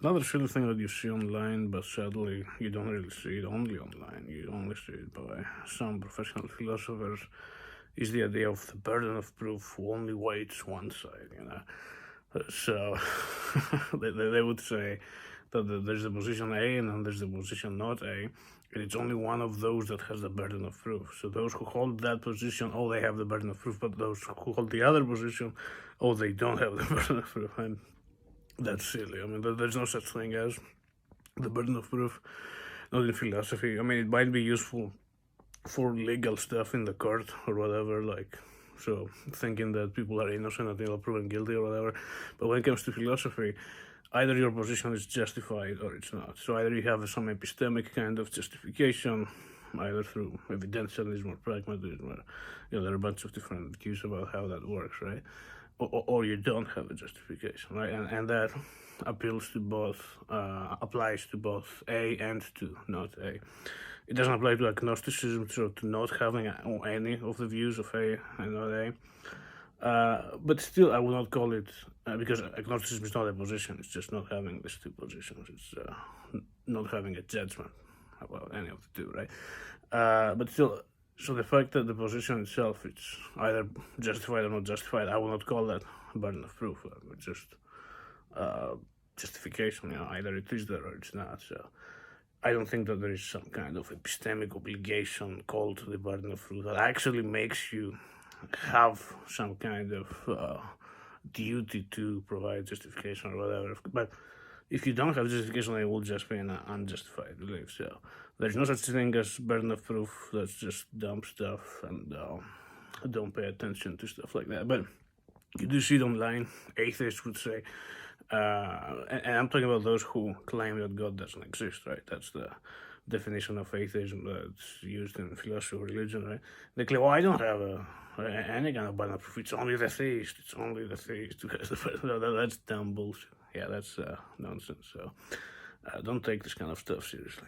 Another silly thing that you see online, but sadly you don't really see it only online, you only see it by some professional philosophers, is the idea of the burden of proof who only weights one side. So they would say that there's the position A and then there's the position not A, and it's only one of those that has the burden of proof. So those who hold that position, oh, they have the burden of proof, but those who hold the other position, oh, they don't have the burden of proof. And that's silly. I mean, there's no such thing as the burden of proof, not in philosophy. I mean, it might be useful for legal stuff in the court or whatever, like, so thinking that people are innocent until proven guilty or whatever. But when it comes to philosophy, either your position is justified or it's not. So either you have some epistemic kind of justification, either through evidentialism or pragmatism, or there are a bunch of different views about how that works, right? Or you don't have a justification, right? And that appeals to both, applies to both A and to not A. It doesn't apply to agnosticism, so to not having any of the views of A and not A. But still, I would not call it, because agnosticism is not a position, it's just not having these two positions. It's not having a judgment about any of the two, right? But still, so the fact that the position itself it's either justified or not justified, I will not call that a burden of proof. It's just justification, either it is there or it's not. So I don't think that there is some kind of epistemic obligation called the burden of proof that actually makes you have some kind of duty to provide justification or whatever. But if you don't have justification, it will just be an unjustified belief. So there's no such thing as burden of proof. That's just dumb stuff, and don't pay attention to stuff like that. But you do see it online. Atheists would say, and I'm talking about those who claim that God doesn't exist, right? That's the definition of atheism that's used in philosophy or religion, right? They claim, well, I don't have any kind of burden of proof. It's only the theist. It's only the theist who has the burden. That's dumb bullshit. Yeah, that's nonsense. So don't take this kind of stuff seriously.